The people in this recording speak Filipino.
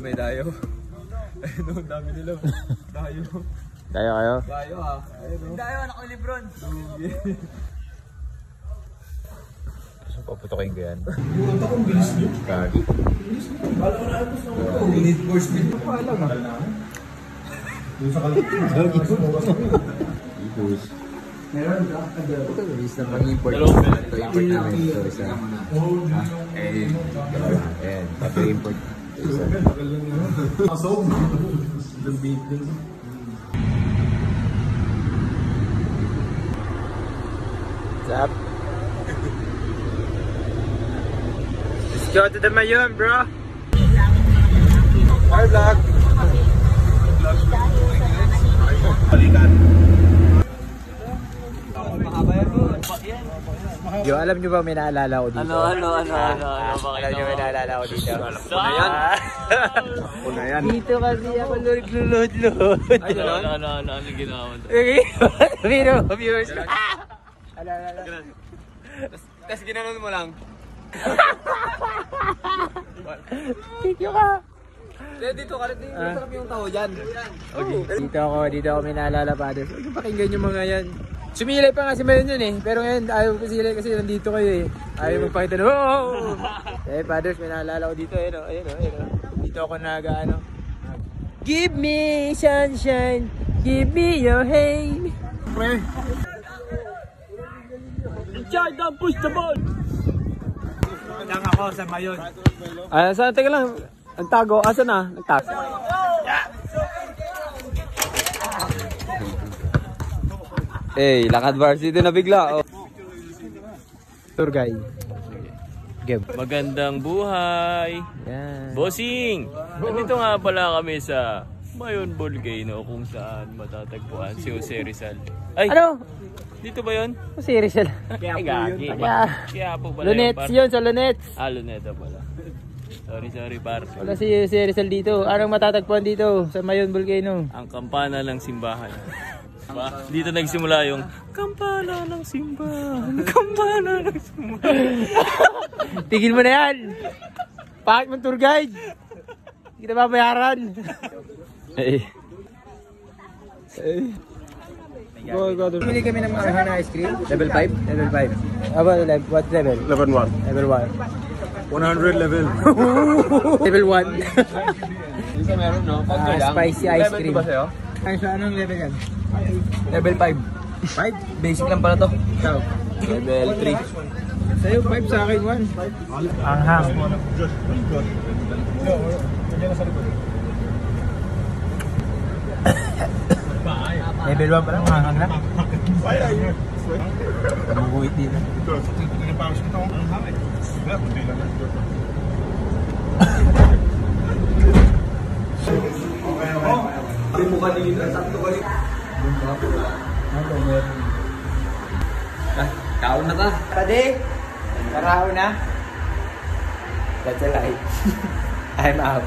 May dayo. Ayun o, dami nila. Dayo. Dayo kayo? Dayo ha. Ayun o. Dayo, anak ko Lebron. So, paputokin ko yan. Yung anta kong bilis nyo. Kagi. Bilis nyo. Bala ko na ito sa mga. Need for speed. Pala nga. Doon sa kalagay. Ibus. Meron ka? Ito, is na pang-import. Ito, import namin. Ito, isa. And, pati import. Isa. Asog. The beat din. What's up? Let's go to the Mayon, bro! Hi, vlog! Balikan! Yo, alam nyo ba may naalala ko dito? Ano? Alam nyo may naalala ko dito? Ano yan? Ako na yan. Dito kasi ako lulod-lulod. Ano ginawa mo? Pero, viewers. Tapos ginanon mo lang. Thank you ka. Dito ka rin. Dito sarap yung tao dyan. Okay. Dito ako may naalala pa. Huwag yung pakinggan yung mga yan. Sumilay pa nga si Mayon yun eh. Pero ngayon ayaw ko silay kasi nandito kayo eh. Ayaw magpakita na. Oh! Eh, fathers, may naalala ko dito. Ayun o. Dito ako ano. Give me sunshine. Give me your hand. Pre. Charge down, push the ball. Diyan ako sa Mayon. Saan? Teka lang. Ang tago. Asa na? Nagtago. Eh, lakad varsity na bigla. Oh. Tour guide. Geb. Magandang buhay! Yan. Bossing! Nandito nga pala kami sa Mayon Volcano kung saan matatagpuan si Jose Rizal. Ay! Ano? Dito ba yun? Serious lang. Ay, gagi. Kaya po pala Lunets yun, sa Lunets. Luneta pala. Sorry, par. Wala si Rizal dito. Anong matatagpuan dito sa Mayon Volcano? Ang kampana ng simbahan. Diba? Dito nagsimula yung kampana ng simbahan. Kampana ng simbahan. Tigil mo na yan. Bakit mong tour guide? Hindi kita babayaran. Go. Bili kami ng mga na ice cream. Level 5? Level 5. What level? Level 1. Level 1. 100 level. Level 1. Isa meron no? Spicy ice cream. Level 2 ba sa'yo? Ay, so anong level yan? Level 5. 5? Basic lang pala to. Level 3. Sa'yo 5, sa akin 1. Anghang. Level 1 pa lang, anghang na. Mabuhit dito. Kaon na ka. Pwede? Karaho na? That's a lie. I'm out.